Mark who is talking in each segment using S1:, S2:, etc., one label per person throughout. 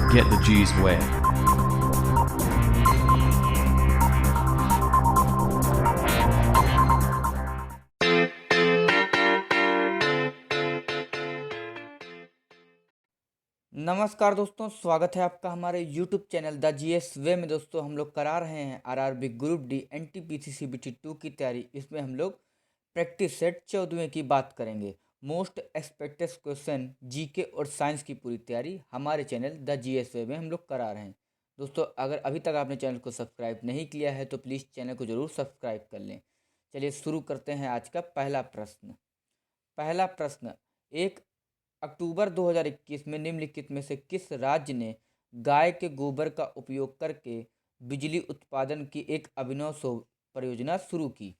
S1: get the G's way.
S2: नमस्कार दोस्तों, स्वागत है आपका हमारे YouTube चैनल द जीएस वे में। दोस्तों हम लोग करा रहे हैं RRB group D NTPC CBT 2 की तैयारी। इसमें हम लोग प्रैक्टिस सेट 14वें की बात करेंगे। मोस्ट एक्सपेक्टेड क्वेश्चन, जीके और साइंस की पूरी तैयारी हमारे चैनल द जीएस वे में हम लोग करा रहे हैं। दोस्तों अगर अभी तक आपने चैनल को सब्सक्राइब नहीं किया है तो प्लीज़ चैनल को ज़रूर सब्सक्राइब कर लें। चलिए शुरू करते हैं आज का पहला प्रश्न। पहला प्रश्न, 1 अक्टूबर 2021 में निम्नलिखित में से किस राज्य ने गाय के गोबर का उपयोग करके बिजली उत्पादन की एक अभिनव परियोजना शुरू की?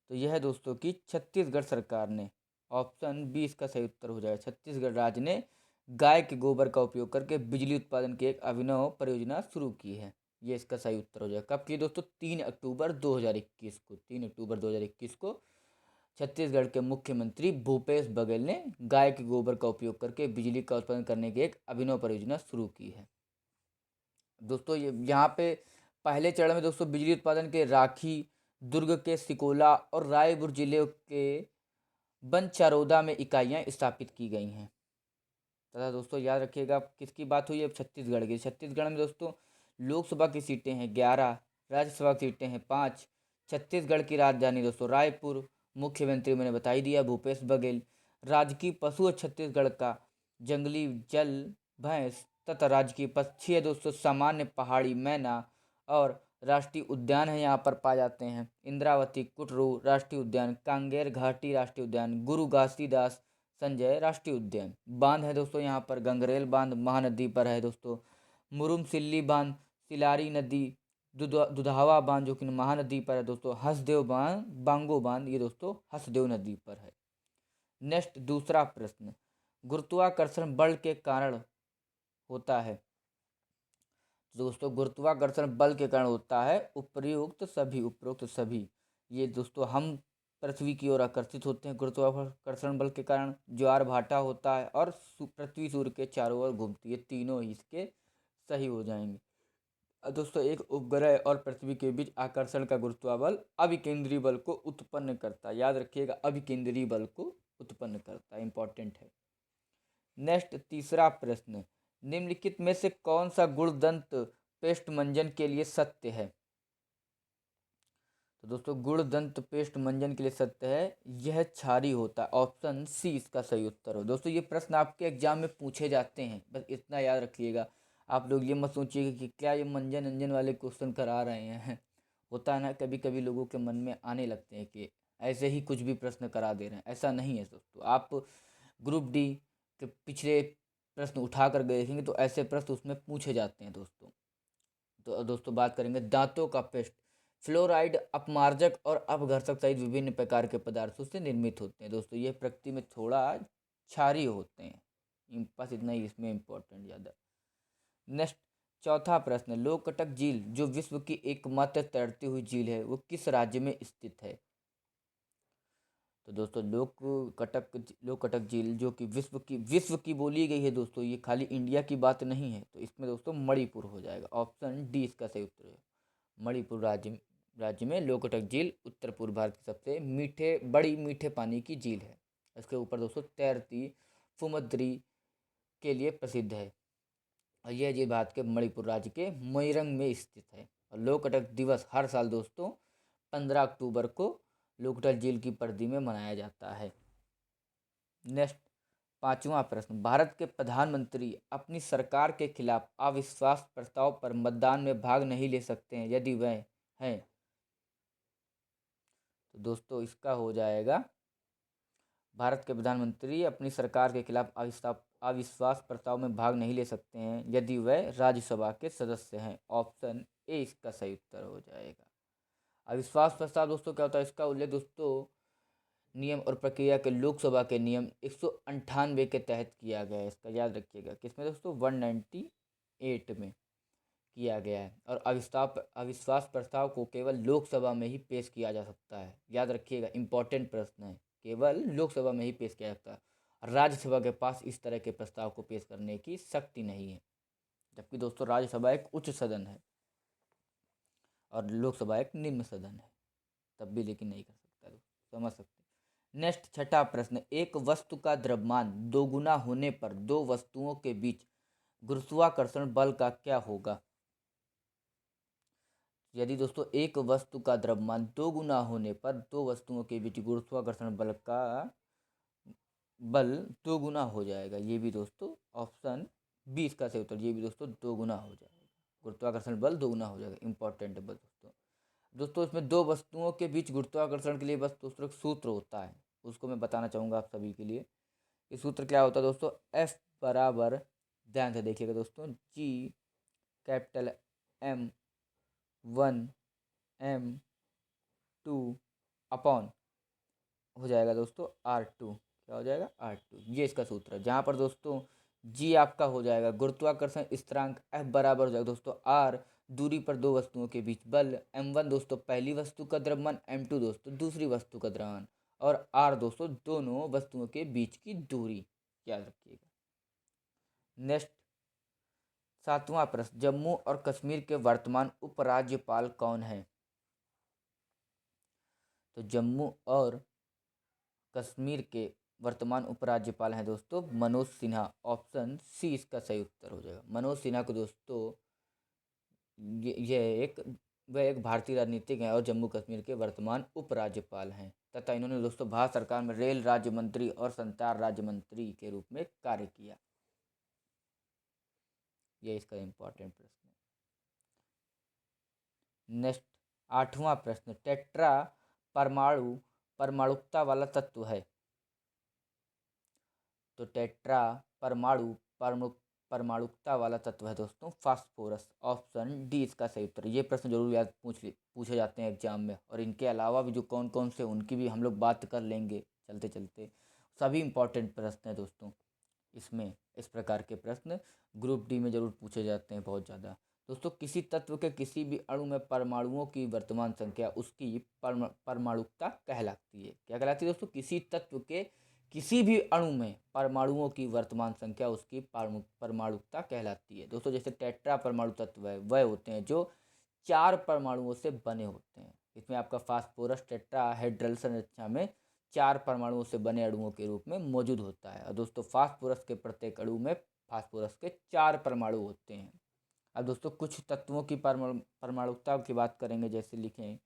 S2: तो यह है दोस्तों कि छत्तीसगढ़ सरकार ने। ऑप्शन बी इसका सही उत्तर हो जाएगा। छत्तीसगढ़ राज्य ने गाय के गोबर का उपयोग करके बिजली उत्पादन की एक अभिनव परियोजना शुरू की है। ये इसका सही उत्तर हो जाएगा। कब की दोस्तों? 3 अक्टूबर 2021 को। 3 अक्टूबर 2021 को छत्तीसगढ़ के मुख्यमंत्री भूपेश बघेल ने गाय के गोबर का उपयोग करके बिजली का उत्पादन करने की एक अभिनव परियोजना शुरू की है। दोस्तों ये यहाँ पे पहले चरण में दोस्तों बिजली उत्पादन के राखी, दुर्ग के सिकोला और रायपुर जिले के बनचारोदा में इकाइयाँ स्थापित की गई हैं। तथा दोस्तों याद रखिएगा किसकी बात हुई है? छत्तीसगढ़ की। छत्तीसगढ़ में दोस्तों लोकसभा की सीटें हैं 11, राज्यसभा की सीटें हैं 5। छत्तीसगढ़ की राजधानी दोस्तों रायपुर। मुख्यमंत्री मैंने बता ही दिया भूपेश बघेल। राजकीय पशु है छत्तीसगढ़ का जंगली जल भैंस तथा राजकीय पक्षी है दोस्तों सामान्य पहाड़ी मैना। और राष्ट्रीय उद्यान है यहाँ पर पाए जाते हैं इंद्रावती कुटरू राष्ट्रीय उद्यान, कांगेर घाटी राष्ट्रीय उद्यान, गुरु घासीदास संजय राष्ट्रीय उद्यान। बांध है दोस्तों यहाँ पर गंगरेल बांध महानदी पर है दोस्तों, मुरुम सिल्ली बांध, सिलारी नदी, दुधावा बांध जो कि महानदी पर है दोस्तों, हसदेव बांध, बांगो बांध ये दोस्तों हसदेव नदी पर है। नेक्स्ट दूसरा प्रश्न, गुरुत्वाकर्षण बल के कारण होता है। दोस्तों गुरुत्वाकर्षण बल के कारण होता है उपरोक्त सभी। ये दोस्तों हम पृथ्वी की ओर आकर्षित होते हैं गुरुत्वाकर्षण बल के कारण। ज्वार भाटा होता है और पृथ्वी सूर्य के चारों ओर घूमती है। तीनों ही इसके सही हो जाएंगे। दोस्तों एक उपग्रह और पृथ्वी के बीच आकर्षण का गुरुत्वाबल अभिकेंद्रीय बल को उत्पन्न करता है। याद रखिएगा अभिकेंद्रीय बल को उत्पन्न करता है, इंपॉर्टेंट है। नेक्स्ट तीसरा प्रश्न, निम्नलिखित में से कौन सा गुणदंत पेस्ट मंजन के लिए सत्य है? तो दोस्तों गुणदंत पेस्ट मंजन के लिए सत्य है, यह क्षारी होता है। ऑप्शन सी इसका सही उत्तर हो। दोस्तों ये प्रश्न आपके एग्जाम में पूछे जाते हैं, बस इतना याद रखिएगा। आप लोग ये मत सोचिएगा कि क्या ये मंजन अंजन वाले क्वेश्चन करा रहे हैं। होता है ना कभी कभी लोगों के मन में आने लगते हैं कि ऐसे ही कुछ भी प्रश्न करा दे रहे हैं। ऐसा नहीं है दोस्तों। आप ग्रुप डी के पिछले प्रश्न उठा कर गए देखेंगे तो ऐसे प्रश्न उसमें पूछे जाते हैं दोस्तों। तो दोस्तों बात करेंगे दांतों का पेस्ट। फ्लोराइड अपमार्जक और अपघर्षक सहित विभिन्न प्रकार के पदार्थों से निर्मित होते हैं। दोस्तों ये प्रकृति में थोड़ा क्षारीय होते हैं। बस इतना ही इसमें इम्पोर्टेंट ज़्यादा। नेक्स्ट चौथा प्रश्न, लोकटक झील जो विश्व की एकमात्र तैरती हुई झील है वो किस राज्य में स्थित है? तो दोस्तों लोकटक झील जो कि विश्व की बोली गई है दोस्तों, ये खाली इंडिया की बात नहीं है। तो इसमें दोस्तों मणिपुर हो जाएगा। ऑप्शन डी इसका सही उत्तर है। मणिपुर राज्य में लोकटक झील उत्तर पूर्व भारत की सबसे बड़ी मीठे पानी की झील है। इसके ऊपर दोस्तों तैरती फुमद्री के लिए प्रसिद्ध है। और यह झील भारत के मणिपुर राज्य के मोइरंग में स्थित है। और लोकटक दिवस हर साल दोस्तों 15 अक्टूबर को लोकटक झील की परिधि में मनाया जाता है। नेक्स्ट पांचवा प्रश्न, भारत के प्रधानमंत्री अपनी सरकार के खिलाफ अविश्वास प्रस्ताव पर मतदान में भाग नहीं ले सकते हैं यदि वह हैं। तो दोस्तों इसका हो जाएगा, भारत के प्रधानमंत्री अपनी सरकार के खिलाफ अविश्वास प्रस्ताव में भाग नहीं ले सकते हैं यदि वह राज्यसभा के सदस्य हैं। ऑप्शन ए इसका सही उत्तर हो जाएगा। अविश्वास प्रस्ताव दोस्तों क्या होता है? इसका उल्लेख दोस्तों नियम और प्रक्रिया के लोकसभा के नियम 198 के तहत किया गया है। इसका याद रखिएगा। किसमें दोस्तों? 198 में किया गया है। और अविश्वास प्रस्ताव को केवल लोकसभा में ही पेश किया जा सकता है। याद रखिएगा, इंपॉर्टेंट प्रश्न है। केवल लोकसभा में ही पेश किया जाता है। राज्यसभा के पास इस तरह के प्रस्ताव को पेश करने की शक्ति नहीं है। जबकि दोस्तों राज्यसभा एक उच्च सदन है और लोकसभा एक निम्न सदन है, तब भी लेकिन नहीं कर सकता, दोस्तों समझ सकते हैं। नेक्स्ट छठा प्रश्न, एक वस्तु का द्रव्यमान दोगुना होने पर दो वस्तुओं के बीच गुरुत्वाकर्षण बल का क्या होगा। यदि दोस्तों एक वस्तु का द्रव्यमान दो गुना होने पर दो वस्तुओं के बीच गुरुत्वाकर्षण बल दो गुना हो जाएगा। ये भी दोस्तों ऑप्शन 20 का सही उत्तर, ये भी दोस्तों दो गुना हो जाएगा, गुरुत्वाकर्षण बल दो गुना हो जाएगा। इंपॉर्टेंट है बस दोस्तों। दोस्तों इसमें दो वस्तुओं के बीच गुरुत्वाकर्षण के लिए बस दोस्तों एक सूत्र होता है, उसको मैं बताना चाहूँगा आप सभी के लिए। ये सूत्र क्या होता है दोस्तों, एफ बराबर, ध्यान से देखिएगा दोस्तों, G capital M1 M2 upon हो जाएगा दोस्तों R2, क्या हो जाएगा R2, ये इसका सूत्र है। जहाँ पर दोस्तों जी आपका हो जाएगा गुरुत्वाकर्षण स्थिरांक, F बराबर हो जाएगा दोस्तों R, दूरी पर दो वस्तुओं के बीच बल, M1 दोस्तों पहली वस्तु का द्रव्यमान, M2 दोस्तों दूसरी वस्तु का द्रव्यमान, और R दोस्तों दोनों वस्तुओं के बीच की दूरी, याद रखिएगा। नेक्स्ट सातवां प्रश्न, जम्मू और कश्मीर के वर्तमान उपराज्यपाल कौन है। तो जम्मू और कश्मीर के वर्तमान उपराज्यपाल हैं दोस्तों मनोज सिन्हा, ऑप्शन सी इसका सही उत्तर हो जाएगा। मनोज सिन्हा को दोस्तों वह एक भारतीय राजनीतिक हैं और जम्मू कश्मीर के वर्तमान उपराज्यपाल हैं, तथा इन्होंने दोस्तों भारत सरकार में रेल राज्य मंत्री और संचार राज्य मंत्री के रूप में कार्य किया। यह इसका इम्पोर्टेंट प्रश्न है। नेक्स्ट आठवां प्रश्न, टेट्रा परमाणुकता वाला तत्व है। तो टेट्रा परमाणुकता वाला तत्व है दोस्तों फास्फोरस, ऑप्शन डी इसका सही उत्तर। ये प्रश्न जरूर याद पूछे जाते हैं एग्जाम में, और इनके अलावा भी जो कौन कौन से उनकी भी हम लोग बात कर लेंगे चलते चलते। सभी इंपॉर्टेंट प्रश्न है दोस्तों इसमें, इस प्रकार के प्रश्न ग्रुप डी में जरूर पूछे जाते हैं बहुत ज़्यादा। दोस्तों किसी तत्व के किसी भी अणु में परमाणुओं की वर्तमान संख्या उसकी परमाणुकता कहलाती है। क्या कहलाती है दोस्तों, किसी तत्व के किसी भी अणु में परमाणुओं की वर्तमान संख्या उसकी परमाणुकता कहलाती है। दोस्तों जैसे टेट्रा परमाणु तत्व है, वह होते हैं जो 4 परमाणुओं से बने होते हैं। इसमें आपका फास्फोरस टेट्राहेड्रल संरचना में 4 परमाणुओं से बने अणुओं के रूप में मौजूद होता है। और दोस्तों फास्फोरस के प्रत्येक अणु में फास्फोरस के 4 परमाणु होते हैं। अब दोस्तों कुछ तत्वों की परमाणुकता की बात करेंगे, जैसे लिखें,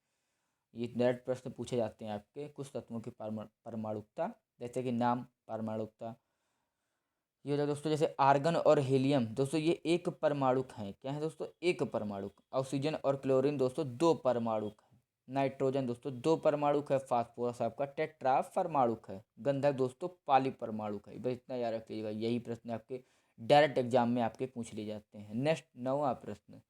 S2: ये डायरेक्ट प्रश्न पूछे जाते हैं आपके, कुछ तत्वों की परमाणुकता, जैसे कि नाम परमाणुकता। ये हो जाए दोस्तों जैसे आर्गन और हीलियम, दोस्तों ये एक परमाणुक हैं। क्या है दोस्तों, एक परमाणुक। ऑक्सीजन और क्लोरीन दोस्तों दो परमाणुक है। नाइट्रोजन दोस्तों दो परमाणुक है। फास्फोरस आपका टेट्रा परमाणुक है। गंधक दोस्तों पाली परमाणुक है। बस इतना याद रखिएगा, यही प्रश्न आपके डायरेक्ट एग्जाम में आपके पूछ लिए जाते हैं। नेक्स्ट 9वां प्रश्न,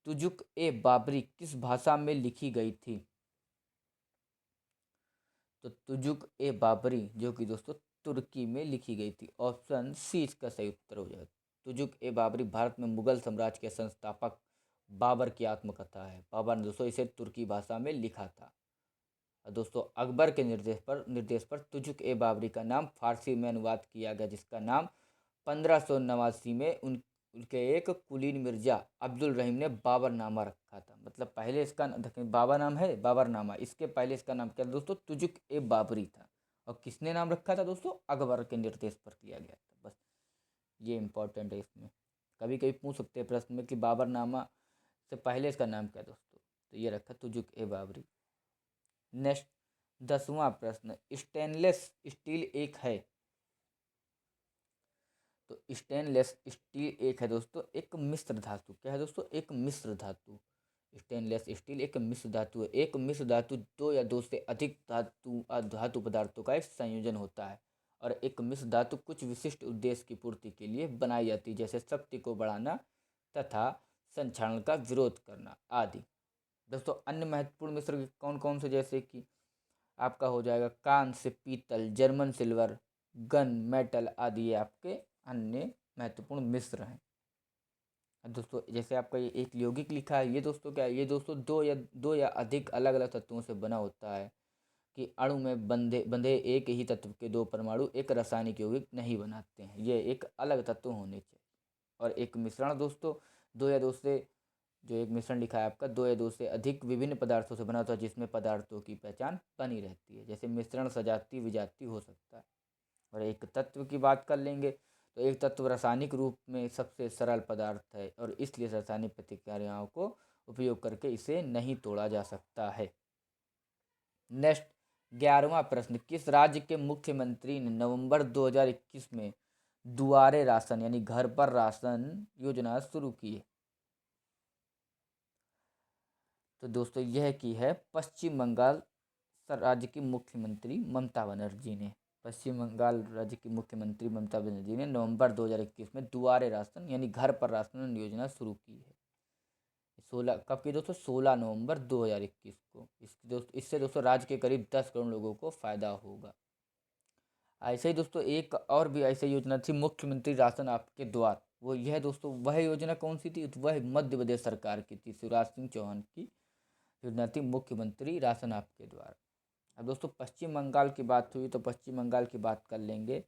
S2: तुजुक ए बाबरी किस भाषा में लिखी गई थी। तो तुजुक ए बाबरी जो कि दोस्तों तुर्की में लिखी गई थी, ऑप्शन सी इसका सही उत्तर हो जाएगा। तुजुक ए बाबरी भारत में मुगल साम्राज्य के संस्थापक बाबर की आत्मकथा है। बाबर ने दोस्तों इसे तुर्की भाषा में लिखा था। और दोस्तों अकबर के निर्देश पर तुजुक ए बाबरी का नाम फारसी में अनुवाद किया गया, जिसका नाम 1589 में उनके एक कुलीन मिर्जा अब्दुल रहीम ने बाबरनामा रखा था। मतलब पहले इसका बाबर नाम है बाबरनामा, इसके पहले इसका नाम क्या दोस्तों तुजुक ए बाबरी था। और किसने नाम रखा था दोस्तों, अकबर के निर्देश पर किया गया था। बस ये इंपॉर्टेंट है, इसमें कभी कभी पूछ सकते हैं प्रश्न में कि बाबरनामा से पहले इसका नाम क्या दोस्तों, तो ये रखा तुजुक ए बाबरी। नेक्स्ट 10वां प्रश्न, स्टेनलेस स्टील एक है। तो स्टेनलेस स्टील एक है दोस्तों एक मिश्र धातु। क्या है दोस्तों, एक मिश्र धातु। स्टेनलेस स्टील एक मिश्र धातु है। एक मिश्र धातु दो या दो से अधिक धातु पदार्थों का एक संयोजन होता है। और एक मिश्र धातु कुछ विशिष्ट उद्देश्य की पूर्ति के लिए बनाई जाती है, जैसे शक्ति को बढ़ाना तथा संक्षारण का विरोध करना आदि। दोस्तों अन्य महत्वपूर्ण मिश्र कौन कौन से, जैसे कि आपका हो जाएगा कांस्य, पीतल, जर्मन सिल्वर, गन मेटल आदि, ये आपके अन्य महत्वपूर्ण मिश्र हैं। दोस्तों जैसे आपका ये एक यौगिक लिखा है, ये दोस्तों क्या है, ये दोस्तों दो या अधिक अलग अलग तत्वों से बना होता है। कि अणु में बंधे बंधे एक ही तत्व के दो परमाणु एक रासायनिक यौगिक नहीं बनाते हैं, ये एक अलग तत्व होने चाहिए। और एक मिश्रण दोस्तों, दो या दो से जो एक मिश्रण लिखा है आपका, दो या दो से अधिक विभिन्न पदार्थों से बना होता है जिसमें पदार्थों की पहचान बनी रहती है। जैसे मिश्रण सजाती विजाती हो सकता है। और एक तत्व की बात कर लेंगे तो एक तत्व रासायनिक रूप में सबसे सरल पदार्थ है और इसलिए रासायनिक प्रतिक्रियाओं को उपयोग करके इसे नहीं तोड़ा जा सकता है। नेक्स्ट 11वां प्रश्न, किस राज्य के मुख्यमंत्री ने नवंबर 2021 में दुआरे राशन यानी घर पर राशन योजना शुरू की है? तो दोस्तों यह की है पश्चिम बंगाल राज्य की मुख्यमंत्री ममता बनर्जी ने। पश्चिम बंगाल राज्य की मुख्यमंत्री ममता बनर्जी ने नवंबर 2021 में दुआरे राशन यानी घर पर राशन योजना शुरू की है। 16 कब की दोस्तों? 16 नवंबर 2021 को। इससे दोस्तों राज्य के करीब 10 करोड़ लोगों को फ़ायदा होगा। ऐसे ही दोस्तों एक और भी ऐसी योजना थी, मुख्यमंत्री राशन आपके द्वार। वो यह दोस्तों वह योजना कौन सी थी? वह मध्य प्रदेश सरकार की थी, शिवराज सिंह चौहान की योजना थी मुख्यमंत्री राशन आपके द्वार। अब दोस्तों पश्चिम बंगाल की बात हुई तो पश्चिम बंगाल की बात कर लेंगे।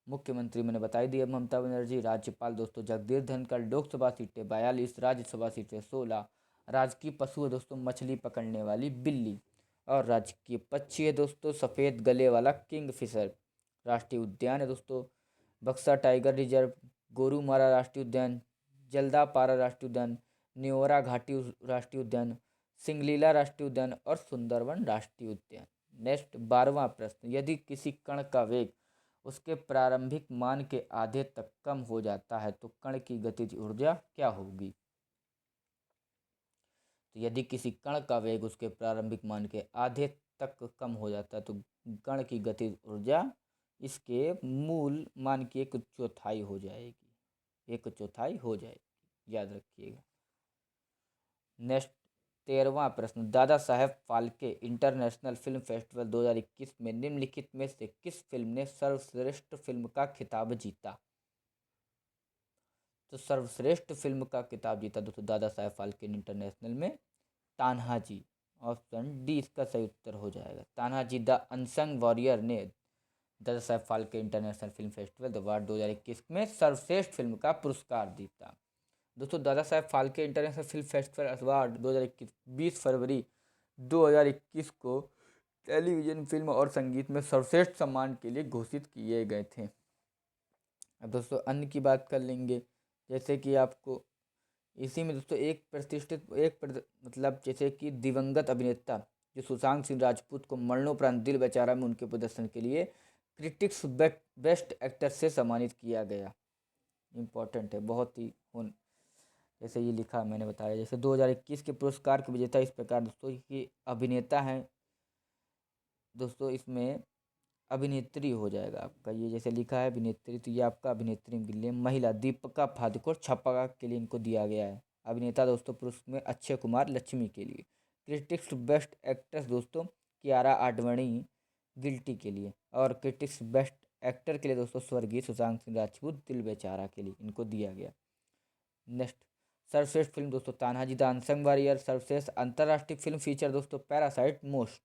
S2: मुख्यमंत्री मैंने बताई दिया ममता बनर्जी। राज्यपाल दोस्तों जगदीप धनखड़। लोकसभा सीटें 42, राज्यसभा सीटें 16। राजकीय पशु है दोस्तों मछली पकड़ने वाली बिल्ली। और राजकीय पक्षी है दोस्तों सफ़ेद गले वाला किंगफिशर। राष्ट्रीय उद्यान है दोस्तों बक्सा टाइगर रिजर्व, गोरुमारा राष्ट्रीय उद्यान, जल्दापारा राष्ट्रीय उद्यान, न्योरा घाटी राष्ट्रीय उद्यान, सिंगलीला राष्ट्रीय उद्यान और सुंदरवन राष्ट्रीय उद्यान। नेक्स्ट 12वां प्रश्न, यदि किसी कण का वेग उसके प्रारंभिक मान के आधे तक कम हो जाता है तो कण की गतिज ऊर्जा क्या होगी? तो यदि किसी कण का वेग उसके प्रारंभिक मान के आधे तक कम हो जाता है तो कण की गतिज ऊर्जा इसके मूल मान की 1/4 हो जाएगी। 1/4 हो जाएगी, याद रखिएगा। नेक्स्ट 13वां प्रश्न, दादा Saheb Phalke international film festival 2021 में निम्नलिखित में से किस फिल्म ने सर्वश्रेष्ठ फिल्म का खिताब जीता? तो सर्वश्रेष्ठ फिल्म का खिताब जीता दोस्तों दादा साहेब फाल्के इंटरनेशनल में तान्हाजी। ऑप्शन डी इसका सही उत्तर हो जाएगा। तान्हाजी द अनसंग वॉरियर ने Dada Saheb Phalke international film festival award 2021 में सर्वश्रेष्ठ फिल्म का पुरस्कार जीता। दोस्तों Dada Saheb Phalke international film festival award 2021 20 फरवरी 2021 को टेलीविज़न, फिल्म और संगीत में सर्वश्रेष्ठ सम्मान के लिए घोषित किए गए थे। अब दोस्तों अन्य की बात कर लेंगे। जैसे कि आपको इसी में दोस्तों एक प्रतिष्ठित मतलब जैसे कि दिवंगत अभिनेता जो सुशांत सिंह राजपूत को मरणोपरांत दिल बेचारा में उनके प्रदर्शन के लिए क्रिटिक्स बेस्ट एक्टर से सम्मानित किया गया। इम्पोर्टेंट है बहुत ही। जैसे ये लिखा मैंने बताया, जैसे 2021 के पुरस्कार के विजेता इस प्रकार दोस्तों ये अभिनेता हैं दोस्तों, इसमें अभिनेत्री हो जाएगा आपका। ये जैसे लिखा है अभिनेत्री तो ये आपका अभिनेत्री के लिए महिला दीपिका पादुकोण छापा के लिए इनको दिया गया है। अभिनेता दोस्तों पुरुष में अक्षय कुमार लक्ष्मी के लिए। क्रिटिक्स बेस्ट एक्ट्रेस दोस्तों कियारा आडवाणी गिल्टी के लिए। और क्रिटिक्स बेस्ट एक्टर के लिए दोस्तों स्वर्गीय सुशांत सिंह राजपूत दिल बेचारा के लिए इनको दिया गया। नेक्स्ट सर्वश्रेष्ठ फिल्म दोस्तों तान्हाजी द अनसंग वॉरियर। सर्वश्रेष्ठ अंतर्राष्ट्रीय फिल्म फीचर दोस्तों पैरासाइट। मोस्ट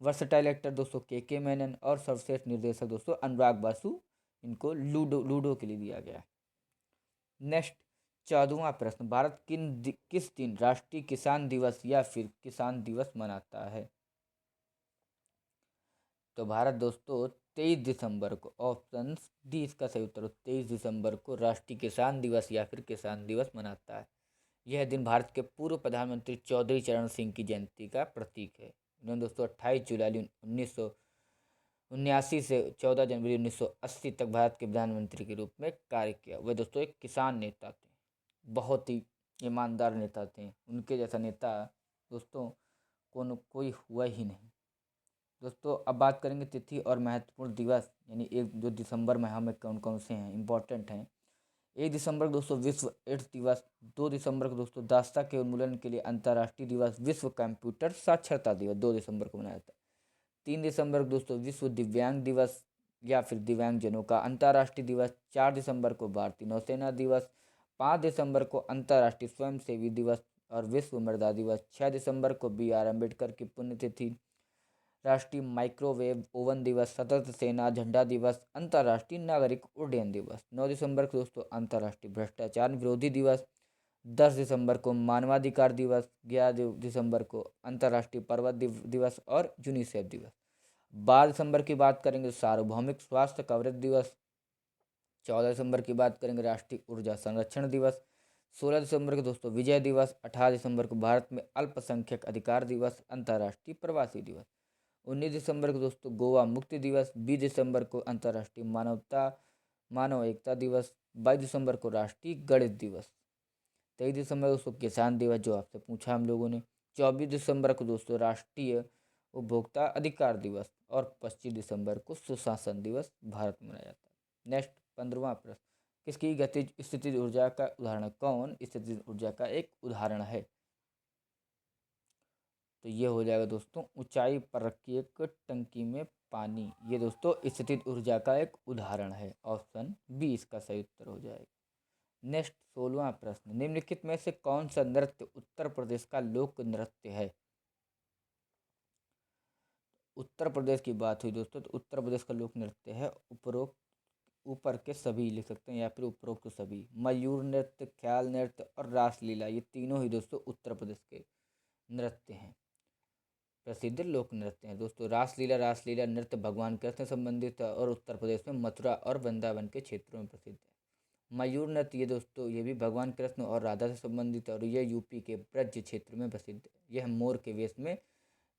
S2: वर्सटाइल एक्टर दोस्तों के मेनन। और सर्वश्रेष्ठ निर्देशक दोस्तों अनुराग बासु, इनको लूडो के लिए दिया गया। नेक्स्ट 14वां प्रश्न, भारत किस दिन राष्ट्रीय किसान दिवस या फिर किसान दिवस मनाता है? तो भारत दोस्तों 23 दिसंबर को, ऑप्शन डी इसका सही उत्तर हो, 23 दिसंबर को राष्ट्रीय किसान दिवस या फिर किसान दिवस मनाता है। यह दिन भारत के पूर्व प्रधानमंत्री चौधरी चरण सिंह की जयंती का प्रतीक है। इन्होंने दोस्तों 28 जुलाई 1979 से 14 जनवरी 1980 तक भारत के प्रधानमंत्री के रूप में कार्य किया। वह दोस्तों एक किसान नेता थे, बहुत ही ईमानदार नेता थे। उनके जैसा नेता दोस्तों कोई हुआ ही नहीं। दोस्तों अब बात करेंगे तिथि और महत्वपूर्ण दिवस, यानी एक जो दिसंबर में हमें कौन कौन से हैं इम्पोर्टेंट हैं। 1 दिसंबर को दोस्तों विश्व एड्स दिवस। 2 दिसंबर को दोस्तों दास्ता के उन्मूलन के लिए अंतर्राष्ट्रीय दिवस। विश्व कंप्यूटर साक्षरता दिवस 2 दिसंबर को मनाया जाता है। 3 दिसंबर को दोस्तों विश्व दिव्यांग दिवस या फिर दिव्यांगजनों का अंतर्राष्ट्रीय दिवस। 4 दिसंबर को भारतीय नौसेना दिवस। 5 दिसंबर को अंतर्राष्ट्रीय स्वयंसेवी दिवस और विश्व मृदा दिवस। 6 दिसंबर को BR अम्बेडकर की पुण्यतिथि। राष्ट्रीय माइक्रोवेव ओवन दिवस, सशस्त्र सेना झंडा दिवस, अंतर्राष्ट्रीय नागरिक उड्डयन दिवस। 9 दिसंबर को दोस्तों अंतर्राष्ट्रीय भ्रष्टाचार विरोधी दिवस। 10 दिसंबर को मानवाधिकार दिवस। 11 दिसंबर को अंतर्राष्ट्रीय पर्वत दिवस और यूनिसेफ दिवस। 12 दिसंबर की बात करेंगे सार्वभौमिक स्वास्थ्य कवरेज दिवस। 14 दिसंबर की बात करेंगे राष्ट्रीय ऊर्जा संरक्षण दिवस। 16 दिसंबर को दोस्तों विजय दिवस। 18 दिसंबर को भारत में अल्पसंख्यक अधिकार दिवस, अंतर्राष्ट्रीय प्रवासी दिवस। 19 दिसंबर को दोस्तों गोवा मुक्ति दिवस। 20 दिसंबर को अंतर्राष्ट्रीय मानव एकता दिवस। 22 दिसंबर को राष्ट्रीय गणित दिवस। 23 दिसंबर दोस्तों किसान दिवस, जो आपसे पूछा हम लोगों ने। 24 दिसंबर को दोस्तों राष्ट्रीय उपभोक्ता अधिकार दिवस। और 25 दिसंबर को सुशासन दिवस भारत में मनाया जाता है। नेक्स्ट 15वां प्रश्न, किसकी गतिज स्थितिज ऊर्जा का उदाहरण? कौन स्थितिज ऊर्जा का एक उदाहरण है? तो ये हो जाएगा दोस्तों ऊंचाई पर रखी एक टंकी में पानी। ये दोस्तों स्थितिज ऊर्जा का एक उदाहरण है। ऑप्शन बी इसका सही उत्तर हो जाएगा। नेक्स्ट 16वां प्रश्न, निम्नलिखित में से कौन सा नृत्य उत्तर प्रदेश का लोक नृत्य है? उत्तर प्रदेश की बात हुई दोस्तों, तो उत्तर प्रदेश का लोक नृत्य है उपरोक्त, ऊपर के सभी लिख सकते हैं या फिर उपरोक्त सभी। मयूर नृत्य, ख्याल नृत्य और रासलीला, ये तीनों ही दोस्तों उत्तर प्रदेश के नृत्य हैं, प्रसिद्ध लोक नृत्य हैं दोस्तों। रासलीला नृत्य भगवान कृष्ण से संबंधित है और उत्तर प्रदेश में मथुरा और वृंदावन के क्षेत्रों में प्रसिद्ध है। मयूर नृत्य ये दोस्तों ये भी भगवान कृष्ण और राधा से संबंधित है और यह यूपी के ब्रज क्षेत्र में प्रसिद्ध है। यह मोर के वेश में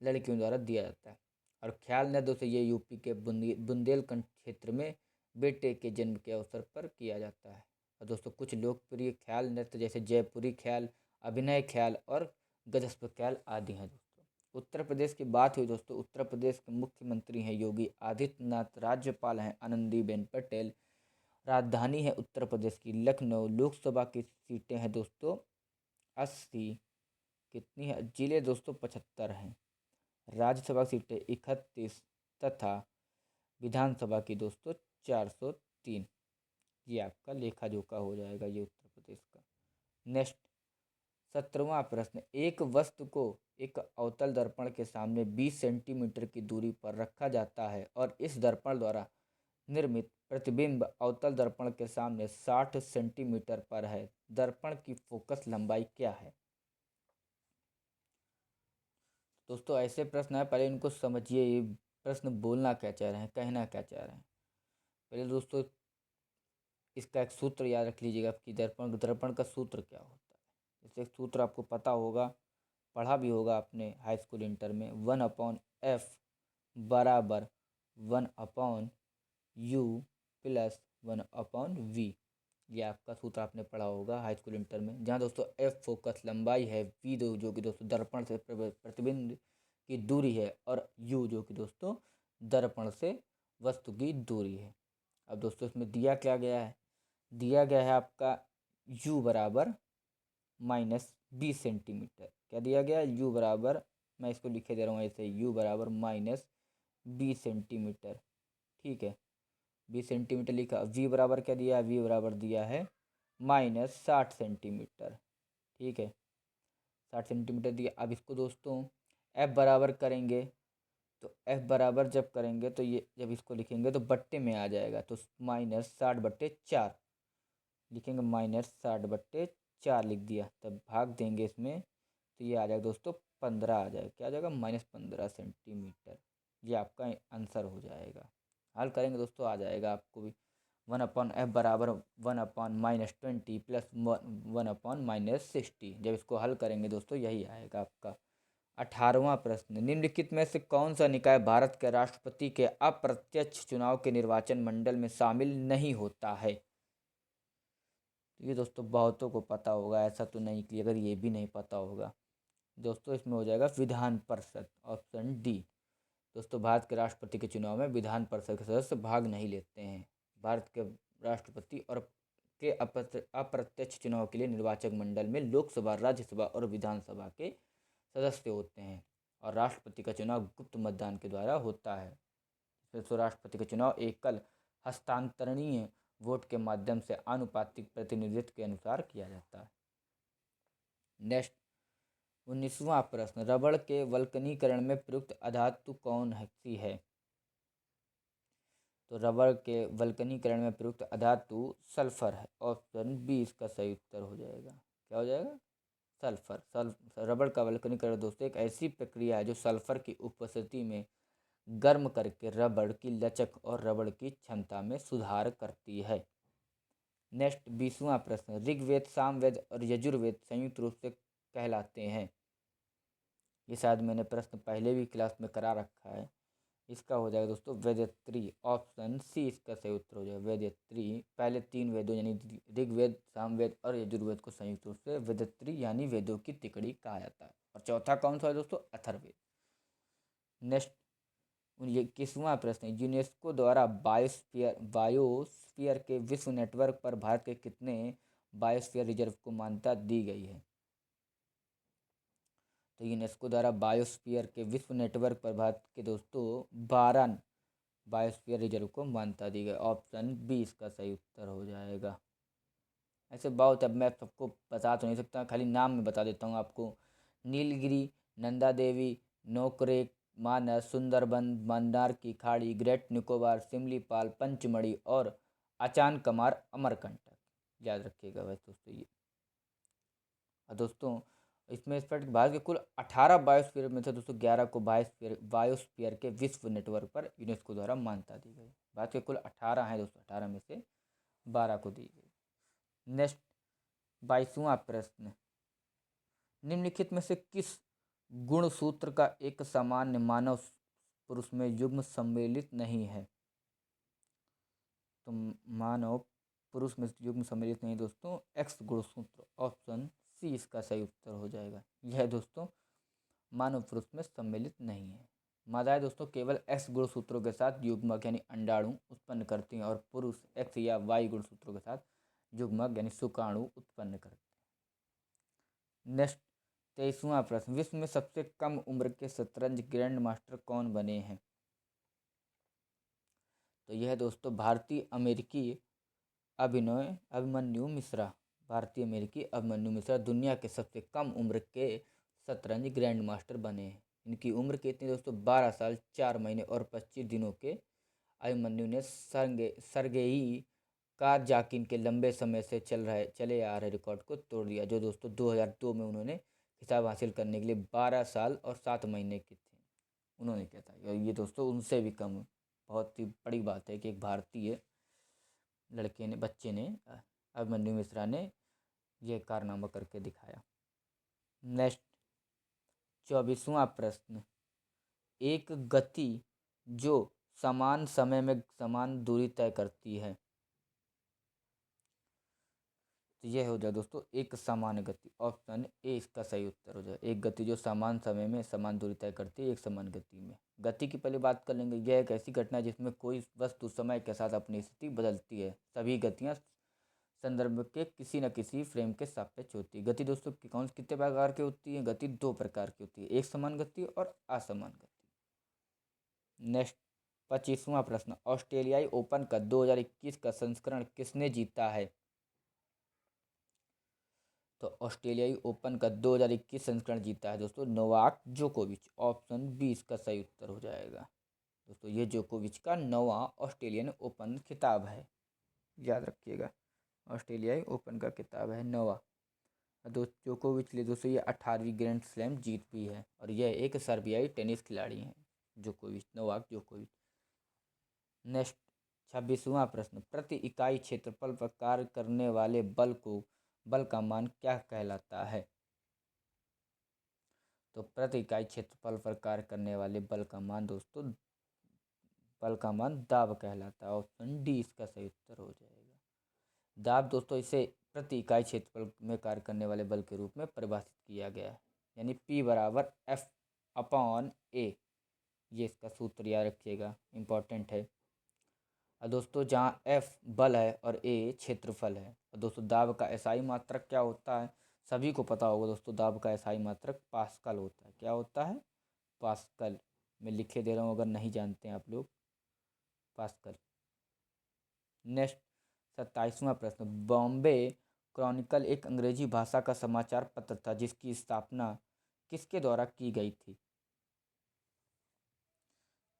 S2: लड़कियों द्वारा दिया जाता है। और ख्याल नृत्य दोस्तों ये यूपी के बुंदेलखंड क्षेत्र में बेटे के जन्म के अवसर पर किया जाता है। और दोस्तों कुछ लोकप्रिय ख्याल नृत्य जैसे जयपुरी ख्याल, अभिनय ख्याल और गजस्प ख्याल आदि हैं दोस्तों। उत्तर प्रदेश की बात हुई दोस्तों, उत्तर प्रदेश के मुख्यमंत्री हैं योगी आदित्यनाथ, राज्यपाल हैं आनंदीबेन पटेल, राजधानी है उत्तर प्रदेश की लखनऊ। लोकसभा की सीटें हैं दोस्तों 80, कितनी है? जिले दोस्तों 75 हैं। राज्यसभा सीटें 31 तथा विधानसभा की दोस्तों 403। ये आपका लेखा जोखा हो जाएगा ये उत्तर प्रदेश का। नेक्स्ट 17वां प्रश्न, एक वस्तु को एक अवतल दर्पण के सामने 20 सेंटीमीटर की दूरी पर रखा जाता है और इस दर्पण द्वारा निर्मित प्रतिबिंब अवतल दर्पण के सामने 60 सेंटीमीटर पर है। दर्पण की फोकस लंबाई क्या है? दोस्तों ऐसे प्रश्न है, पहले इनको समझिए, ये प्रश्न बोलना क्या चाह रहे हैं, कहना क्या चाह रहे हैं। पहले दोस्तों इसका एक सूत्र याद रख लीजिएगा कि दर्पण का सूत्र क्या होता है। जैसे एक सूत्र आपको पता होगा, पढ़ा भी होगा आपने हाई स्कूल इंटर में, 1/f बराबर 1/u प्लस 1/v। ये आपका सूत्र आपने पढ़ा होगा हाई स्कूल इंटर में, जहाँ दोस्तों एफ फोकस लंबाई है, वी जो कि दोस्तों दर्पण से प्रतिबिंब की दूरी है और यू जो कि दोस्तों दर्पण से वस्तु की दूरी है। अब दोस्तों इसमें दिया क्या गया है? दिया गया है आपका यू बराबर -20 सेंटीमीटर। क्या दिया गया? यू बराबर, मैं इसको लिखे दे रहा हूँ ऐसे, यू बराबर -20 सेंटीमीटर। ठीक है, 20 सेंटीमीटर लिखा। वी बराबर क्या दिया है? वी बराबर दिया है -60 सेंटीमीटर। ठीक है, 60 सेंटीमीटर दिया। अब इसको दोस्तों एफ बराबर करेंगे, तो एफ बराबर जब करेंगे तो ये जब इसको लिखेंगे तो बट्टे में आ जाएगा, तो -60/4 लिखेंगे, -60/4 लिख दिया। तब भाग देंगे इसमें तो ये आ जाएगा दोस्तों 15 आ जाएगा। क्या आ जाएगा? -15 सेंटीमीटर। ये आपका आंसर हो जाएगा। हल करेंगे दोस्तों आ जाएगा आपको भी। 1/f बराबर 1/-20 प्लस 1/-60। जब इसको हल करेंगे दोस्तों यही आएगा आपका। 18वां प्रश्न, निम्नलिखित में से कौन सा निकाय भारत के राष्ट्रपति के अप्रत्यक्ष चुनाव के निर्वाचन मंडल में शामिल नहीं होता है? तो ये दोस्तों बहुतों को पता होगा, ऐसा तो नहीं कि अगर ये भी नहीं पता होगा दोस्तों। इसमें हो जाएगा विधान परिषद, ऑप्शन डी। दोस्तों भारत के राष्ट्रपति के चुनाव में विधान परिषद के सदस्य भाग नहीं लेते हैं। भारत के राष्ट्रपति और के अप्रत्यक्ष चुनाव के लिए निर्वाचक मंडल में लोकसभा, राज्यसभा और विधानसभा के सदस्य होते हैं और राष्ट्रपति का चुनाव गुप्त मतदान के द्वारा होता है। तो राष्ट्रपति का चुनाव एकल हस्तांतरणीय वोट के माध्यम से आनुपातिक प्रतिनिधित्व के अनुसार किया जाता है। नेक्स्ट 19वां प्रश्न, रबड़ के वल्कनीकरण में प्रयुक्त अधातु कौन सी है? तो रबड़ के वल्कनीकरण में प्रयुक्त अधातु सल्फर है। ऑप्शन बी इसका सही उत्तर हो जाएगा। क्या हो जाएगा? सल्फर। रबड़ का वल्कनीकरण दोस्तों एक ऐसी प्रक्रिया है जो सल्फर की उपस्थिति में गर्म करके रबड़ की लचक और रबड़ की क्षमता में सुधार करती है। नेक्स्ट 20वां प्रश्न, ऋग्वेद, सामवेद और यजुर्वेद संयुक्त रूप से कहलाते हैं। ये शायद मैंने प्रश्न पहले भी क्लास में करा रखा है। इसका हो जाएगा दोस्तों वेदत्री। ऑप्शन सी इसका सही उत्तर हो जाएगा वेदत्री। पहले 3 वेदों यानी ऋग्वेद, सामवेद और यजुर्वेद को संयुक्त रूप से वेदत्री यानी वेदों की तिकड़ी कहा जाता है। और चौथा कौन सा है दोस्तों? अथर्ववेद। नेक्स्ट 21वां प्रश्न, यूनेस्को द्वारा बायोस्फीयर के विश्व नेटवर्क पर भारत के कितने बायोस्फीयर रिजर्व को मान्यता दी गई है? तो यूनेस्को द्वारा बायोस्फीयर के विश्व नेटवर्क पर भारत के दोस्तों 12 बायोस्फीयर रिजर्व को मान्यता दी गई। ऑप्शन बी इसका सही उत्तर हो जाएगा। ऐसे बहुत, अब मैं सबको बता तो नहीं सकता, खाली नाम में बता देता हूँ आपको। नीलगिरी, नंदा देवी, नोकरेक, मानस, सुंदरबन, मंदार की खाड़ी, ग्रेट निकोबार, सिमलीपाल, पंचमढ़ी और अचान कमार अमरकंटक। याद रखिएगा वैसे दोस्तों ये। और दोस्तों इसमें इस पर भारत के कुल 18 बायोस्फीयर में से दोस्तों 11 को बायोस्फीयर के विश्व नेटवर्क पर यूनेस्को द्वारा मान्यता दी गई। भारत के कुल 18 हैं दोस्तों, 18 में से 12 को दी गई। नेक्स्ट 22वां प्रश्न, निम्नलिखित में से किस गुणसूत्र का एक सामान्य मानव पुरुष में युग्म सम्मिलित नहीं है? तो मानव पुरुष में युग्म सम्मिलित नहीं दोस्तों एक्स गुणसूत्र। ऑप्शन सी इसका सही उत्तर हो जाएगा। यह दोस्तों मानव पुरुष में सम्मिलित नहीं है। मादाएं दोस्तों केवल एक्स गुणसूत्रों के साथ युग्मक यानी अंडाणु उत्पन्न करती हैं और पुरुष एक्स या वाई गुणसूत्रों के साथ युग्मक यानी शुक्राणु उत्पन्न करते हैं। नेक्स्ट 23वां प्रश्न, विश्व में सबसे कम उम्र के शतरंज ग्रैंड मास्टर कौन बने हैं? तो यह दोस्तों भारतीय अमेरिकी अभिमन्यु मिश्रा। भारतीय अमेरिकी अभिमन्यु मिश्रा दुनिया के सबसे कम उम्र के शतरंज ग्रैंड मास्टर बने हैं। इनकी उम्र कितनी दोस्तों? 12 साल 4 महीने और 25 दिनों के अभिमन्यु ने सरगेई कारजाकिन के लंबे समय से चले आ रहे रिकॉर्ड को तोड़ दिया, जो दोस्तों 2002 में उन्होंने खिताब हासिल करने के लिए 12 साल और 7 महीने की थे। उन्होंने किया था। और ये दोस्तों उनसे भी कम, बहुत ही बड़ी बात है कि एक भारतीय लड़के ने, बच्चे ने, अभिमन्यु मिश्रा ने ये कारनामा करके दिखाया। नेक्स्ट 24वां प्रश्न, एक गति जो समान समय में समान दूरी तय करती है। तो यह हो जाए दोस्तों एक समान गति। ऑप्शन ए इसका सही उत्तर हो जाए। एक गति जो समान समय में समान दूरी तय करती है एक समान गति में। गति की पहले बात कर लेंगे। यह एक ऐसी घटना है जिसमें कोई वस्तु समय के साथ अपनी स्थिति बदलती है। सभी गतियाँ संदर्भ के किसी न किसी फ्रेम के सापेक्ष होती है। गति दोस्तों कितने प्रकार की होती है? गति 2 प्रकार की होती है, एक समान गति और असमान गति। नेक्स्ट 25वां प्रश्न, ऑस्ट्रेलियाई ओपन का 2021 का संस्करण किसने जीता है? तो ऑस्ट्रेलियाई ओपन का 2021 संस्करण जीता है दोस्तों नोवाक जोकोविच। ऑप्शन बी इसका सही उत्तर हो जाएगा। दोस्तों ये जोकोविच का 9वां ऑस्ट्रेलियन ओपन खिताब है। याद रखिएगा, ऑस्ट्रेलियाई ओपन का खिताब है 9वां। जोकोविच लिए दोस्तों ये 18वीं ग्रैंड स्लैम जीत भी है और यह एक सर्बियाई टेनिस खिलाड़ी हैं जोकोविच, नोवाक जोकोविच। नेक्स्ट 26वां प्रश्न, प्रति इकाई क्षेत्रफल पर कार्य करने वाले बल का मान क्या कहलाता है? तो प्रति इकाई क्षेत्रफल पर कार्य करने वाले बल का मान दोस्तों दाब कहलाता है। ऑप्शन डी इसका सही उत्तर हो जाएगा। दाब दोस्तों इसे प्रति इकाई क्षेत्रफल में कार्य करने वाले बल के रूप में परिभाषित किया गया है, यानी P बराबर F/A। ये इसका सूत्र याद रखिएगा, इम्पॉर्टेंट है। और दोस्तों जहाँ F बल है और A क्षेत्रफल है। और दोस्तों दाब का एसआई मात्रक क्या होता है? सभी को पता होगा दोस्तों, दाब का एसआई मात्रक पास्कल होता है। क्या होता है? पास्कल। मैं लिखे दे रहा हूँ अगर नहीं जानते हैं आप लोग, पास्कल। नेक्स्ट 27वां प्रश्न, बॉम्बे क्रॉनिकल एक अंग्रेजी भाषा का समाचार पत्र था जिसकी स्थापना किसके द्वारा की गई थी?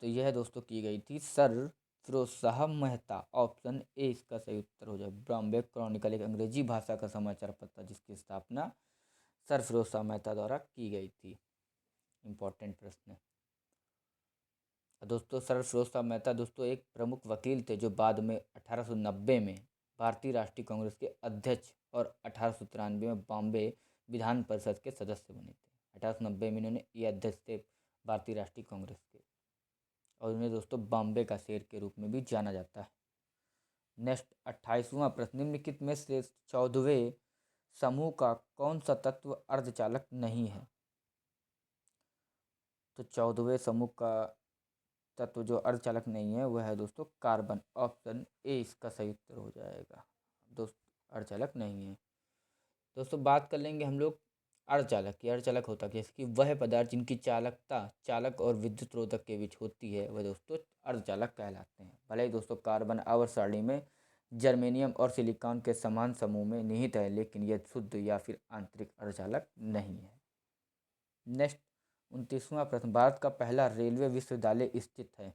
S2: तो यह दोस्तों की गई थी Sir Firoz Shah Mehta. Option A इसका सही उत्तर हो जाए। बॉम्बे क्रॉनिकल एक अंग्रेजी भाषा का समाचार पत्र जिसकी स्थापना सर फिरोज शाह मेहता द्वारा की गई थी। इम्पोर्टेंट प्रश्न है दोस्तों। सर फिरोज शाह मेहता दोस्तों एक प्रमुख वकील थे जो बाद में 1890 में भारतीय राष्ट्रीय कांग्रेस के अध्यक्ष और 1893 में बॉम्बे विधान परिषद के सदस्य बने थे। 1890 में इन्होंने ये अध्यक्ष थे भारतीय राष्ट्रीय कांग्रेस के, और उन्हें दोस्तों बॉम्बे का शेर के रूप में भी जाना जाता है। नेक्स्ट 28वां प्रश्न, निम्नलिखित में से 14वें समूह का कौन सा तत्व अर्धचालक नहीं है? तो 14वें समूह का तत्व जो अर्धचालक नहीं है वह है दोस्तों कार्बन। ऑप्शन ए इसका सही उत्तर हो जाएगा। दोस्तों अर्धचालक नहीं है। दोस्तों बात कर लेंगे हम लोग अर्धचालक की। अर्धचालक होता क्या है कि वह पदार्थ जिनकी चालकता चालक और विद्युत रोधक के बीच होती है वह दोस्तों अर्धचालक कहलाते हैं। भले ही दोस्तों कार्बन आवर्त सारणी में जर्मेनियम और सिलिकॉन के समान समूह में निहित है, लेकिन यह शुद्ध या फिर आंतरिक अर्धचालक नहीं है। नेक्स्ट 29वां प्रश्न, भारत का पहला रेलवे विश्वविद्यालय स्थित है?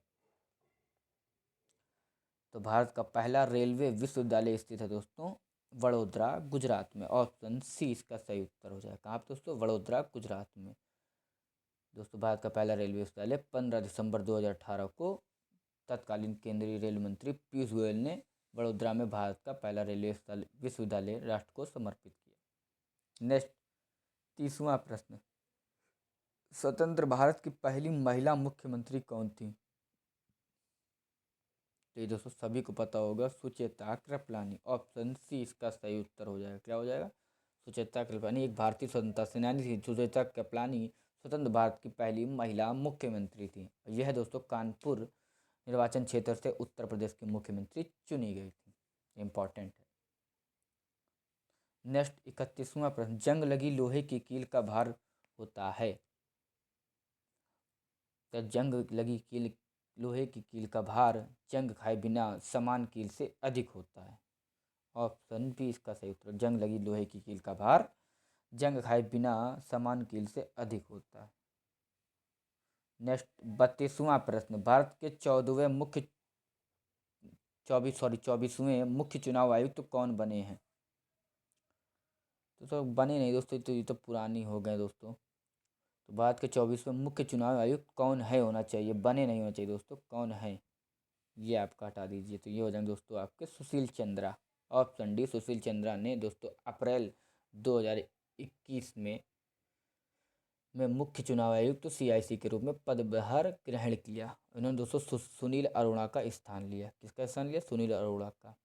S2: तो भारत का पहला रेलवे विश्वविद्यालय स्थित है दोस्तों वडोदरा गुजरात में। ऑप्शन सी इसका सही उत्तर हो जाएगा। कहाँ पे दोस्तों? वडोदरा गुजरात में। दोस्तों भारत का पहला रेलवे विश्वविद्यालय 15 दिसंबर 2018 को तत्कालीन केंद्रीय रेल मंत्री पीयूष गोयल ने वडोदरा में भारत का पहला रेलवे विश्वविद्यालय राष्ट्र को समर्पित किया। नेक्स्ट 30वां प्रश्न, स्वतंत्र भारत की पहली महिला मुख्यमंत्री कौन थी? तो ये दोस्तों सभी को पता होगा, सुचेता कृपलानी। ऑप्शन सी इसका सही उत्तर हो जाएगा। क्या हो जाएगा? सुचेता कृपलानी एक भारतीय स्वतंत्रता सेनानी थी। सुचेता कृपलानी स्वतंत्र भारत की पहली महिला मुख्यमंत्री थी। यह दोस्तों कानपुर निर्वाचन क्षेत्र से उत्तर प्रदेश की मुख्यमंत्री चुनी गई थी। इम्पॉर्टेंट है। नेक्स्ट 31वां प्रश्न, जंग लगी लोहे की कील का भार होता है? तो जंग लगी कील लोहे की कील का भार जंग खाए बिना समान कील से अधिक होता है। ऑप्शन बी इसका सही उत्तर। जंग लगी लोहे की कील का भार जंग खाए बिना समान कील से अधिक होता है। नेक्स्ट 32वां प्रश्न, भारत के 24वें मुख्य चुनाव आयुक्त कौन बने हैं? तो बने नहीं दोस्तों, तो ये तो पुरानी हो गए दोस्तों। तो भारत के 24वें मुख्य चुनाव आयुक्त कौन है होना चाहिए, बने नहीं होना चाहिए दोस्तों। कौन है ये आपका हटा दीजिए। तो ये हो जाएंगे दोस्तों आपके सुशील चंद्रा। ऑप्शन डी सुशील चंद्रा ने दोस्तों अप्रैल 2021 में मुख्य चुनाव आयुक्त सीआईसी के रूप में पदभार ग्रहण किया। उन्होंने दोस्तों सुनील अरोड़ा का स्थान लिया। किसका स्थान लिया? सुनील अरोड़ा का।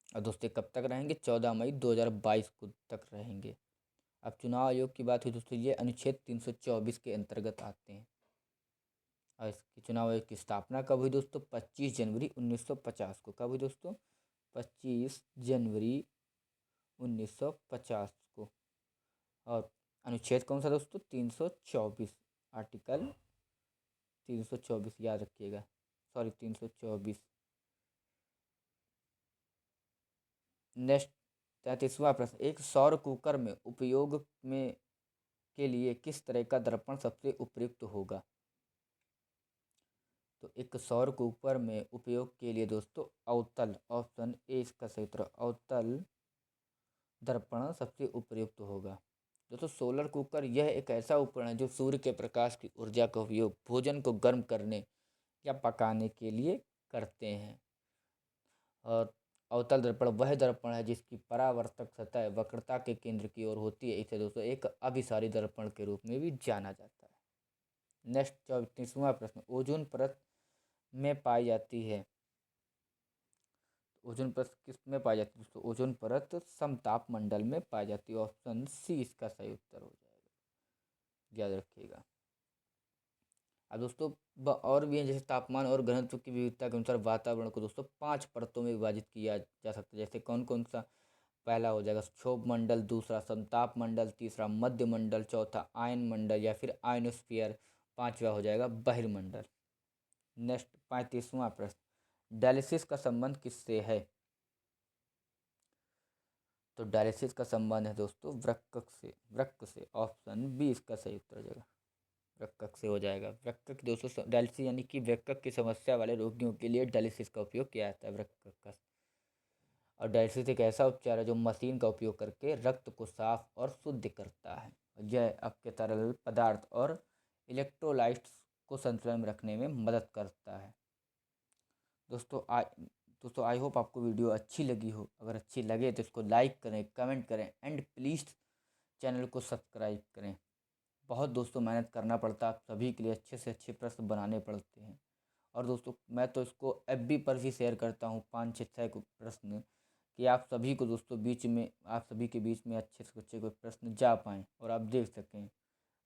S2: और दोस्तों कब तक रहेंगे? 14 मई 2022 को तक रहेंगे। अब चुनाव आयोग की बात हुई दोस्तों, ये अनुच्छेद 324 के अंतर्गत आते हैं। और इसके चुनाव आयोग की स्थापना कब हुई दोस्तों? 25 जनवरी 1950 को। कब हुई दोस्तों? 25 जनवरी 1950 को। और अनुच्छेद कौन सा दोस्तों? 324। आर्टिकल 324 याद रखिएगा। सॉरी 324। नेक्स्ट 33वां प्रश्न, एक सौर कुकर में उपयोग में के लिए किस तरह का दर्पण सबसे उपयुक्त होगा? तो एक सौर कुकर में उपयोग के लिए दोस्तों अवतल। ऑप्शन ए इसका सही उत्तर। अवतल दर्पण सबसे उपयुक्त होगा। दोस्तों सोलर कुकर यह एक ऐसा उपकरण है जो सूर्य के प्रकाश की ऊर्जा का उपयोग भोजन को गर्म करने या पकाने के लिए करते हैं। और अवतल दर्पण वह दर्पण है जिसकी परावर्तक सतह वक्रता के केंद्र की ओर होती है। इसे दोस्तों एक अभिसारी दर्पण के रूप में भी जाना जाता है। नेक्स्ट 34वां प्रश्न, ओजोन परत में पाई जाती है? ओजोन परत किस में पाई जाती है दोस्तों? ओजोन परत समताप मंडल में पाई जाती है। ऑप्शन सी इसका सही उत्तर हो जाएगा। याद रखिएगा। अब दोस्तों और भी हैं, जैसे तापमान और घनत्व की विविधता के अनुसार वातावरण को दोस्तों 5 परतों में विभाजित किया जा सकता है। जैसे कौन कौन सा? पहला हो जाएगा क्षोभ मंडल, दूसरा समताप मंडल, तीसरा मध्य मंडल, चौथा आयन मंडल या फिर आयनोस्फीयर, पांचवा हो जाएगा बहिर्मंडल। नेक्स्ट 35वां प्रश्न, डायलिसिस का संबंध किससे है? तो डायलिसिस का संबंध है दोस्तों वृक्क से। ऑप्शन बी इसका सही उत्तर हो जाएगा, वृक्क से हो जाएगा। वृक्क दोस्तों डायलिसिस यानी कि वृक्क की समस्या वाले रोगियों के लिए डायलिसिस का उपयोग किया जाता है, वृक्क का। और डायलिसिस एक ऐसा उपचार है जो मशीन का उपयोग करके रक्त को साफ और शुद्ध करता है। यह आपके तरल पदार्थ और इलेक्ट्रोलाइट्स को संतुलन में रखने में मदद करता है। दोस्तों आई होप आपको वीडियो अच्छी लगी हो। अगर अच्छी लगे तो इसको लाइक करें, कमेंट करें एंड प्लीज़ चैनल को सब्सक्राइब करें। बहुत दोस्तों मेहनत करना पड़ता है, आप सभी के लिए अच्छे से अच्छे प्रश्न बनाने पड़ते हैं। और दोस्तों मैं तो इसको एफबी पर भी शेयर करता हूँ 5-6 प्रश्न, कि आप सभी को दोस्तों आप सभी के बीच में अच्छे से अच्छे कोई प्रश्न जा पाएँ और आप देख सकें।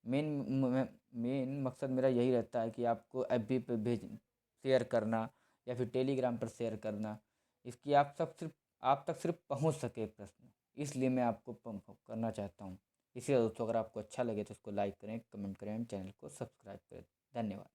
S2: मेन मकसद मेरा यही रहता है कि आपको एफबी पे शेयर करना या फिर टेलीग्राम पर शेयर करना, इसकी आप तक सिर्फ पहुंच सके प्रश्न, इसलिए मैं आपको करना चाहता हूं। इसीलिए दोस्तों अगर आपको अच्छा लगे तो इसको लाइक करें, कमेंट करें, चैनल को सब्सक्राइब करें। धन्यवाद।